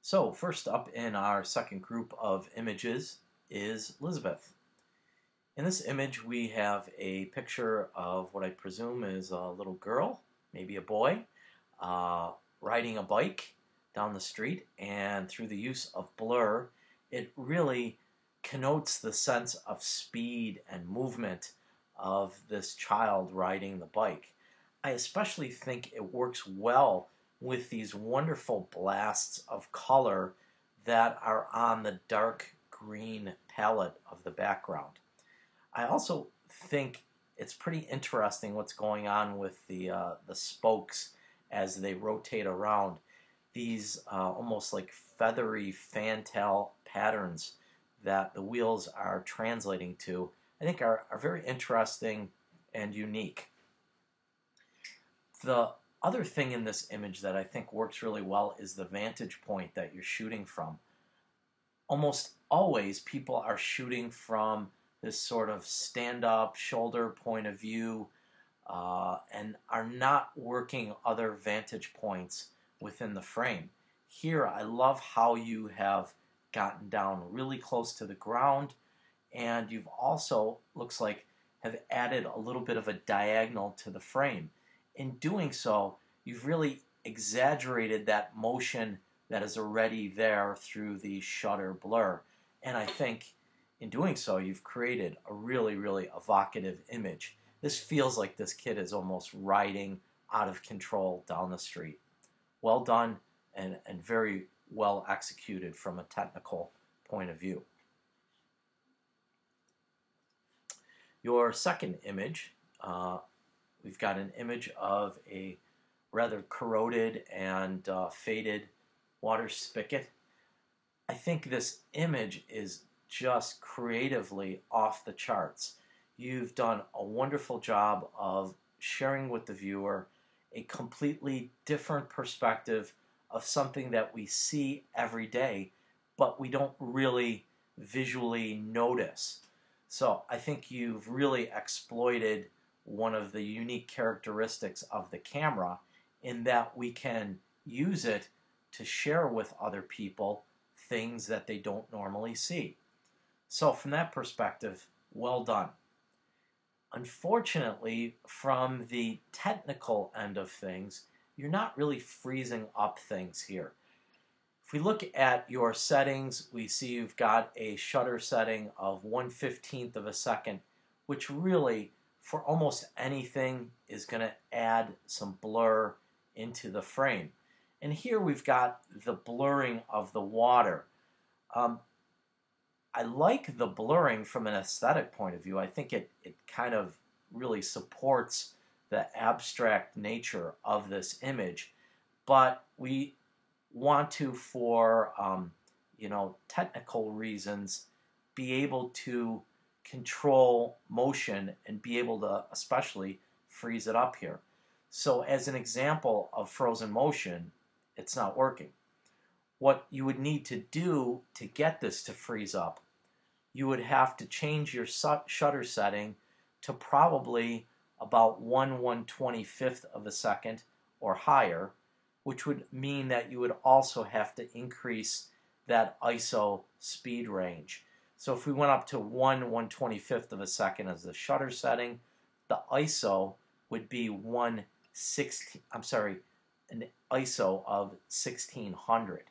So first up in our second group of images is Elizabeth. In this image we have a picture of what I presume is a little girl, maybe a boy, riding a bike down the street, and through the use of blur it really connotes the sense of speed and movement of this child riding the bike. I especially think it works well with these wonderful blasts of color that are on the dark green palette of the background. I also think it's pretty interesting what's going on with the spokes as they rotate around. These almost like feathery fantail patterns that the wheels are translating to, I think are very interesting and unique. The other thing in this image that I think works really well is the vantage point that you're shooting from. Almost always people are shooting from this sort of stand-up shoulder point of view and are not working other vantage points within the frame. Here I love how you have gotten down really close to the ground, and you've also, looks like, have added a little bit of a diagonal to the frame. In doing so, you've really exaggerated that motion that is already there through the shutter blur. And I think in doing so, you've created a really, really evocative image. This feels like this kid is almost riding out of control down the street. Well done and very well executed from a technical point of view. Your second image, we've got an image of a rather corroded and faded water spigot. I think this image is just creatively off the charts. You've done a wonderful job of sharing with the viewer a completely different perspective of something that we see every day, but we don't really visually notice. So I think you've really exploited one of the unique characteristics of the camera in that we can use it to share with other people things that they don't normally see. So from that perspective, well done. Unfortunately, from the technical end of things, you're not really freezing up things here. If we look at your settings, we see you've got a shutter setting of 1/15 of a second, which really, for almost anything, is going to add some blur into the frame. And here we've got the blurring of the water. I like the blurring from an aesthetic point of view. I think it kind of really supports the abstract nature of this image, but we want to, for technical reasons, be able to control motion and be able to especially freeze it up here. So as an example of frozen motion, it's not working. What you would need to do to get this to freeze up, you would have to change your shutter setting to probably about 1/125th of a second or higher, which would mean that you would also have to increase that ISO speed range. So if we went up to 1/125th of a second as the shutter setting, the ISO would be an ISO of 1600.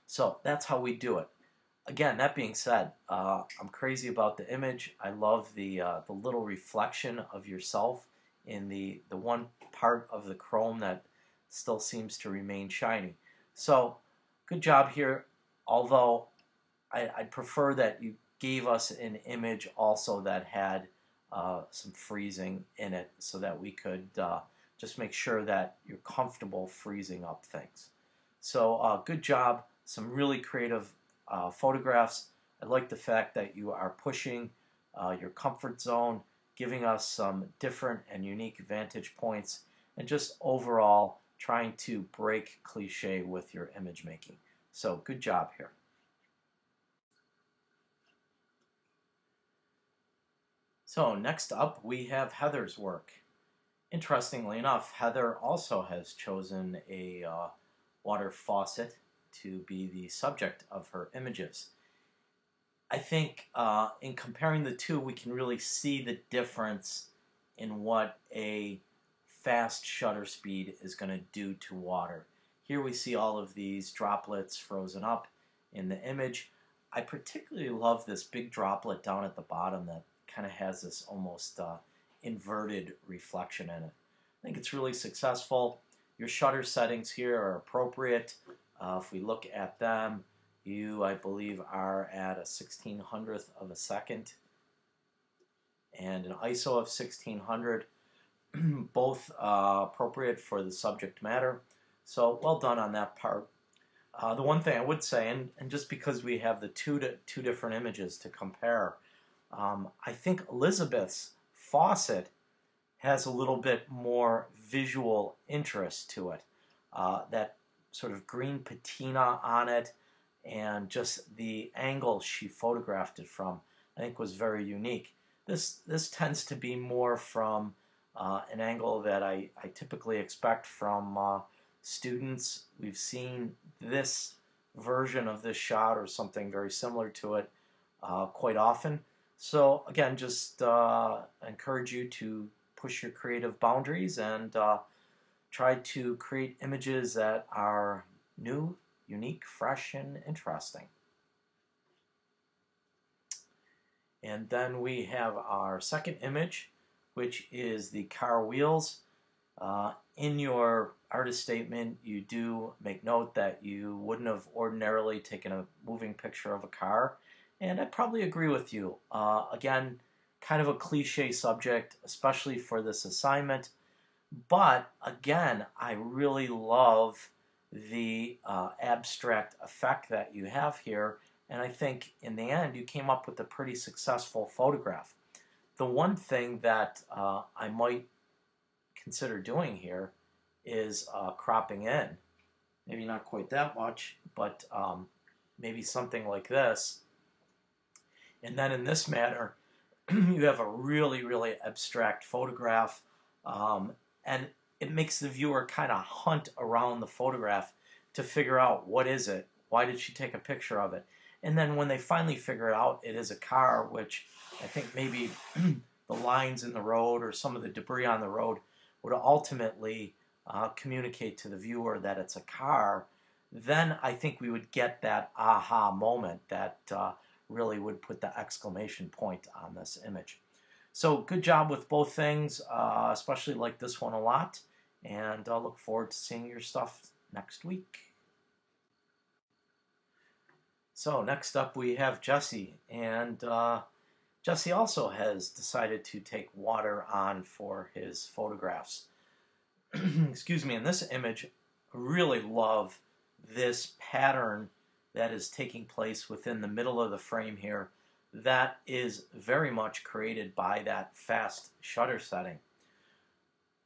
So that's how we do it. Again, that being said, I'm crazy about the image. I love the little reflection of yourself in the one part of the chrome that still seems to remain shiny. So good job here, although I'd prefer that you gave us an image also that had some freezing in it so that we could just make sure that you're comfortable freezing up things. So good job, some really creative photographs. I like the fact that you are pushing your comfort zone, giving us some different and unique vantage points, and just overall trying to break cliche with your image making. So good job here. So next up we have Heather's work. Interestingly enough, Heather also has chosen a water faucet to be the subject of her images. I think in comparing the two, we can really see the difference in what a fast shutter speed is going to do to water. Here we see all of these droplets frozen up in the image. I particularly love this big droplet down at the bottom that kind of has this almost inverted reflection in it. I think it's really successful. Your shutter settings here are appropriate. If we look at them, you, I believe, are at a 1600th of a second and an ISO of 1600, both appropriate for the subject matter. So well done on that part. The one thing I would say, and just because we have the two different images to compare, I think Elizabeth's faucet has a little bit more visual interest to it. That sort of green patina on it and just the angle she photographed it from, I think, was very unique. This tends to be more from an angle that I typically expect from students. We've seen this version of this shot or something very similar to it quite often. So again, just encourage you to push your creative boundaries and try to create images that are new, unique, fresh, and interesting. And then we have our second image, which is the car wheels. In your artist statement, you do make note that you wouldn't have ordinarily taken a moving picture of a car, and I probably agree with you. Again, kind of a cliche subject, especially for this assignment, but again, I really love the abstract effect that you have here, and I think in the end you came up with a pretty successful photograph. The one thing that I might consider doing here is cropping in. Maybe not quite that much, but maybe something like this. And then in this manner, you have a really, really abstract photograph, and it makes the viewer kind of hunt around the photograph to figure out what is it, why did she take a picture of it. And then when they finally figure it out, it is a car, which I think maybe the lines in the road or some of the debris on the road would ultimately communicate to the viewer that it's a car. Then I think we would get that aha moment that really would put the exclamation point on this image. So good job with both things, especially like this one a lot, and I'll look forward to seeing your stuff next week. So next up we have Jesse, and Jesse also has decided to take water on for his photographs. Excuse me, in this image, I really love this pattern that is taking place within the middle of the frame here. That is very much created by that fast shutter setting.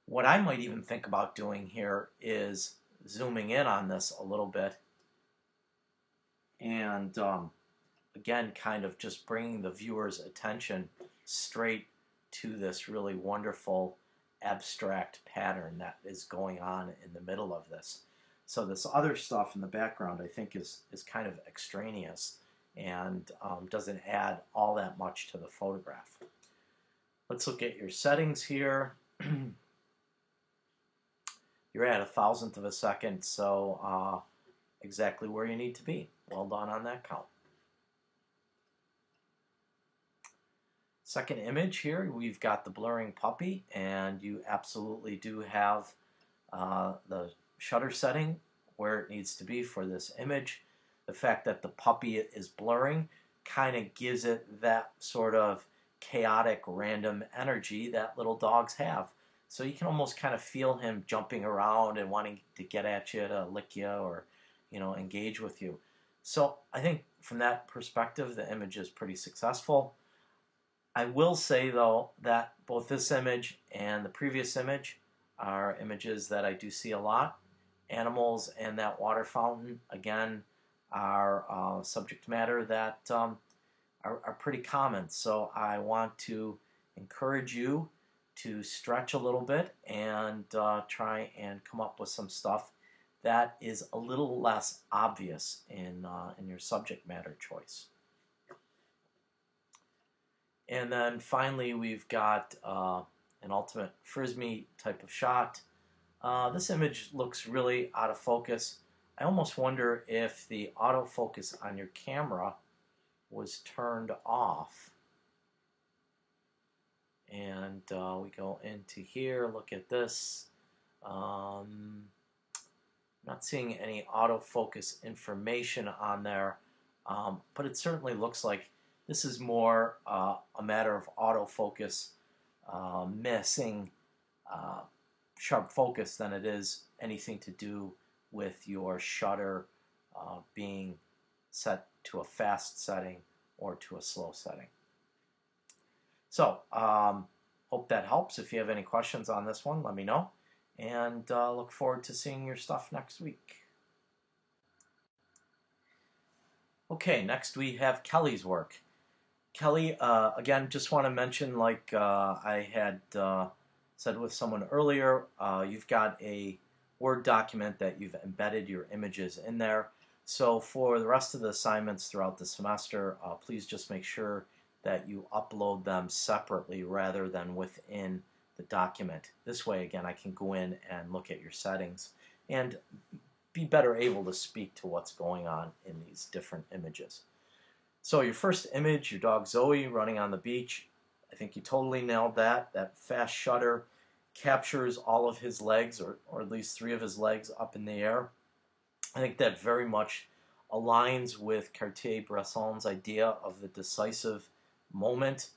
What I might even think about doing here is zooming in on this a little bit and again kind of just bringing the viewer's attention straight to this really wonderful abstract pattern that is going on in the middle of this. So this other stuff in the background I think is kind of extraneous and doesn't add all that much to the photograph. Let's look at your settings here. You're at 1,000th of a second, so exactly where you need to be. Well done on that count. Second image here, we've got the blurring puppy, and you absolutely do have the shutter setting where it needs to be for this image. The fact that the puppy is blurring kind of gives it that sort of chaotic, random energy that little dogs have. So you can almost kind of feel him jumping around and wanting to get at you, to lick you, or engage with you. So I think from that perspective, the image is pretty successful. I will say, though, that both this image and the previous image are images that I do see a lot. Animals and that water fountain, again, are subject matter that are pretty common. So I want to encourage you to stretch a little bit and try and come up with some stuff that is a little less obvious in your subject matter choice. And then finally, we've got an ultimate frisbee type of shot. This image looks really out of focus. I almost wonder if the autofocus on your camera was turned off. And we go into here, look at this. Not seeing any autofocus information on there, but it certainly looks like this is more a matter of autofocus missing sharp focus than it is anything to do with your shutter being set to a fast setting or to a slow setting. So, hope that helps. If you have any questions on this one, let me know. And look forward to seeing your stuff next week. Okay, next we have Kelly's work. Kelly, again, just want to mention, like I had said with someone earlier, you've got a Word document that you've embedded your images in there. So for the rest of the assignments throughout the semester, please just make sure that you upload them separately rather than within the document. This way, again, I can go in and look at your settings and be better able to speak to what's going on in these different images. So your first image, your dog Zoe running on the beach, I think you totally nailed that. That fast shutter captures all of his legs, or at least 3 of his legs up in the air. I think that very much aligns with Cartier-Bresson's idea of the decisive moment,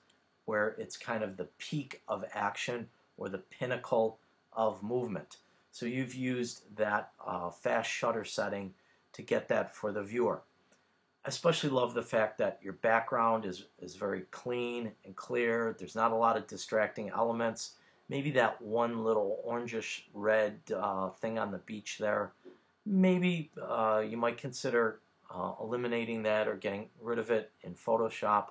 where it's kind of the peak of action or the pinnacle of movement. So you've used that fast shutter setting to get that for the viewer. I especially love the fact that your background is very clean and clear. There's not a lot of distracting elements. Maybe that one little orangish red thing on the beach there. Maybe you might consider eliminating that or getting rid of it in Photoshop.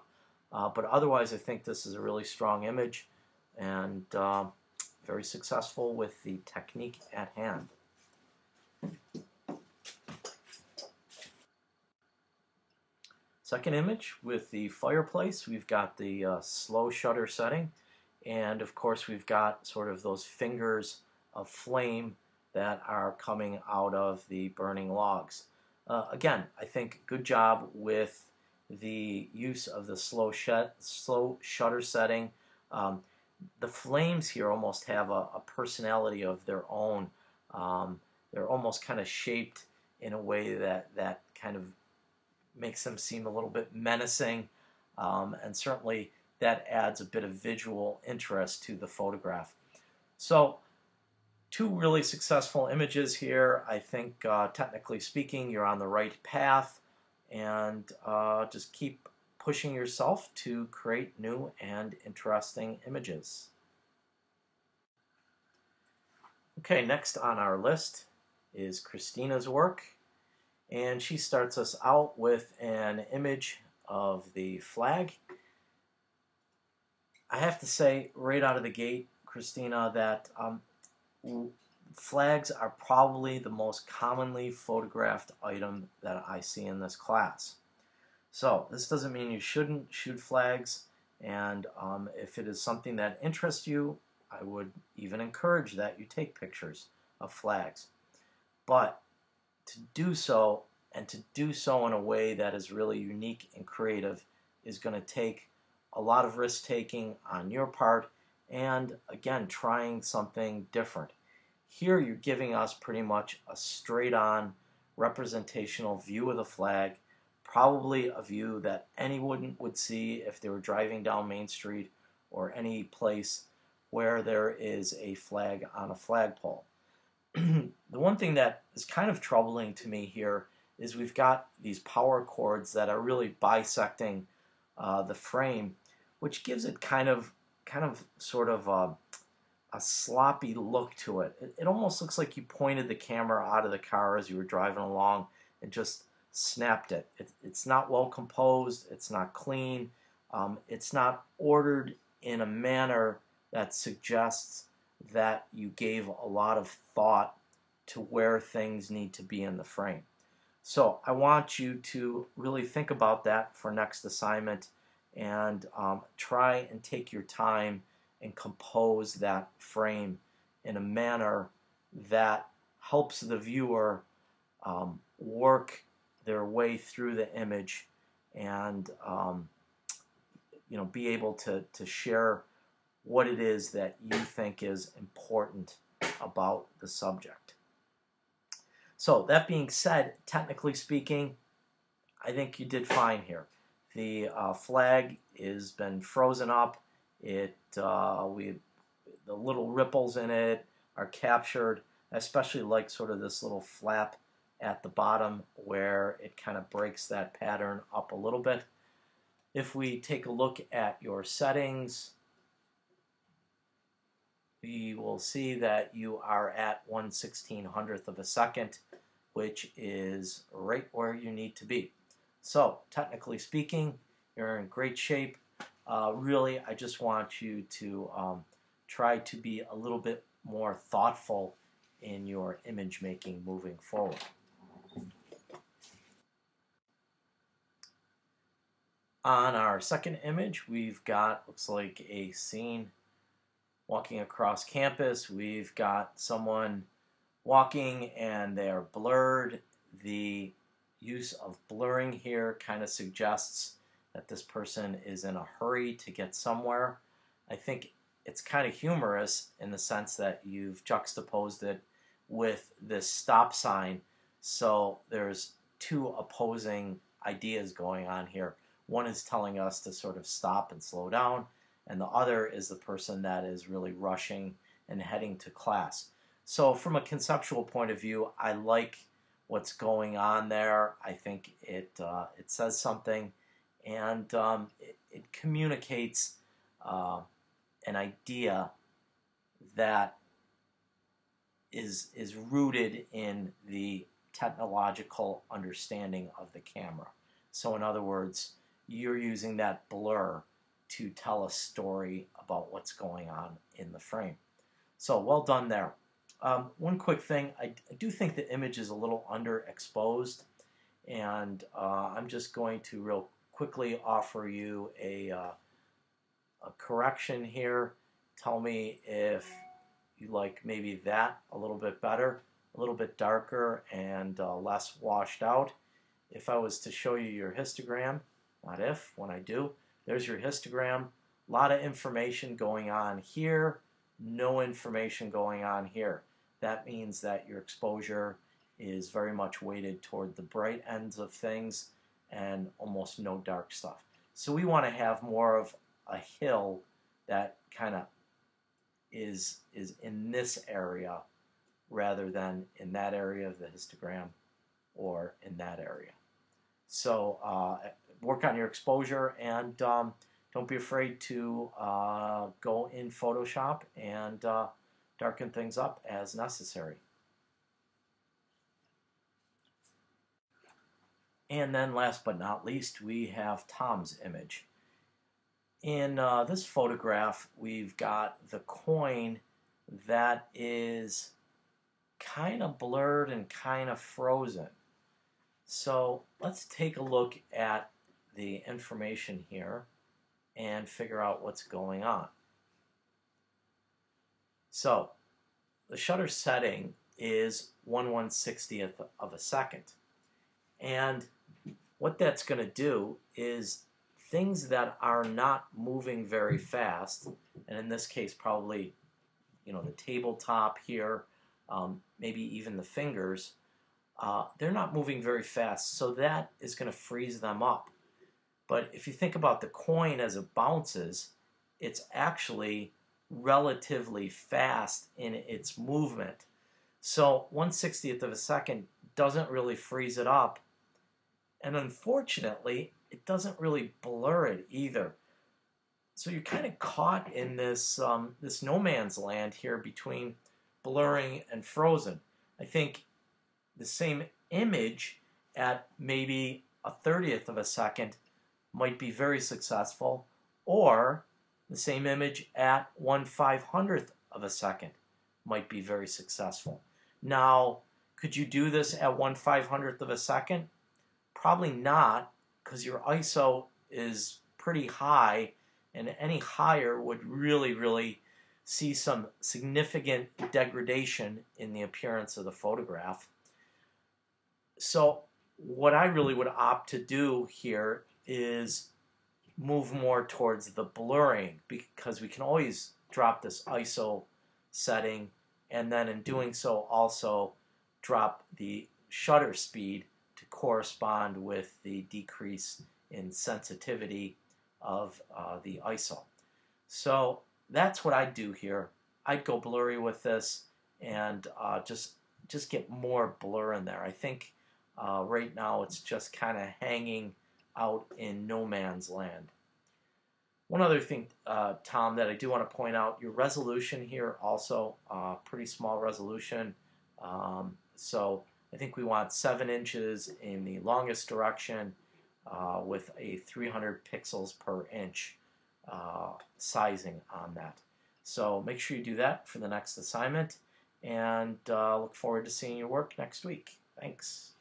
But otherwise, I think this is a really strong image and very successful with the technique at hand. Second image with the fireplace, we've got the slow shutter setting, and of course we've got sort of those fingers of flame that are coming out of the burning logs. Again, I think good job with the use of the slow shutter setting. The flames here almost have a personality of their own. They're almost kind of shaped in a way that kind of makes them seem a little bit menacing, and certainly that adds a bit of visual interest to the photograph. So 2 really successful images here. I think technically speaking, you're on the right path, and just keep pushing yourself to create new and interesting images. Okay, next on our list is Christina's work, and she starts us out with an image of the flag. I have to say right out of the gate, Christina, that flags are probably the most commonly photographed item that I see in this class. So this doesn't mean you shouldn't shoot flags, and if it is something that interests you, I would even encourage that you take pictures of flags. But to do so, and to do so in a way that is really unique and creative, is going to take a lot of risk-taking on your part, and again, trying something different. Here you're giving us pretty much a straight-on representational view of the flag, probably a view that anyone would see if they were driving down Main Street or any place where there is a flag on a flagpole. The one thing that is kind of troubling to me here is we've got these power cords that are really bisecting the frame, which gives it kind of sort of a sloppy look to it. It almost looks like you pointed the camera out of the car as you were driving along and just snapped it. It's not well composed, it's not clean, it's not ordered in a manner that suggests that you gave a lot of thought to where things need to be in the frame. So I want you to really think about that for next assignment, and try and take your time and compose that frame in a manner that helps the viewer work their way through the image, and be able to share what it is that you think is important about the subject. So that being said, technically speaking, I think you did fine here. The flag has been frozen up. The little ripples in it are captured. I especially like sort of this little flap at the bottom where it kind of breaks that pattern up a little bit. If we take a look at your settings, we will see that you are at 1/1600th of a second, which is right where you need to be. So, technically speaking, you're in great shape. Really, I just want you to try to be a little bit more thoughtful in your image making moving forward. On our second image, we've got, looks like a scene walking across campus. We've got someone walking and they are blurred. The use of blurring here kind of suggests that this person is in a hurry to get somewhere. I think it's kind of humorous in the sense that you've juxtaposed it with this stop sign. So there's two opposing ideas going on here. One is telling us to sort of stop and slow down, and the other is the person that is really rushing and heading to class. So from a conceptual point of view, I like what's going on there. I think it says something, and it communicates an idea that is rooted in the technological understanding of the camera. So in other words, you're using that blur to tell a story about what's going on in the frame. So well done there. One quick thing, I do think the image is a little underexposed, and I'm just going to real quickly offer you a correction here. Tell me if you like maybe that a little bit better, a little bit darker and less washed out. If I was to show you your histogram, not if, when I do, there's your histogram. A lot of information going on here, no information going on here. That means that your exposure is very much weighted toward the bright ends of things and almost no dark stuff. So we want to have more of a hill that kind of is in this area rather than in that area of the histogram or in that area. So work on your exposure, and don't be afraid to go in Photoshop and darken things up as necessary. And then last but not least, we have Tom's image. In this photograph, we've got the coin that is kind of blurred and kind of frozen. So let's take a look at the information here and figure out what's going on. So the shutter setting is 1/160th of a second. And what that's going to do is things that are not moving very fast, and in this case probably the tabletop here, maybe even the fingers, they're not moving very fast, so that is going to freeze them up. But if you think about the coin as it bounces, it's actually relatively fast in its movement. So 1/60th of a second doesn't really freeze it up, and unfortunately it doesn't really blur it either. So you're kind of caught in this this no man's land here between blurring and frozen. I think the same image at maybe 1/30th of a second might be very successful, or the same image at 1/500th of a second might be very successful. Now, could you do this at 1/500th of a second? Probably not, because your ISO is pretty high, and any higher would really see some significant degradation in the appearance of the photograph. So what I really would opt to do here is move more towards the blurring, because we can always drop this ISO setting, and then in doing so also drop the shutter speed to correspond with the decrease in sensitivity of the ISO. So that's what I'd do here. I'd go blurry with this and just get more blur in there. I think right now it's just kind of hanging out in no man's land. One other thing, Tom, that I do want to point out, your resolution here also pretty small resolution. So I think we want 7 inches in the longest direction with a 300 pixels per inch sizing on that. So make sure you do that for the next assignment, and look forward to seeing your work next week. Thanks.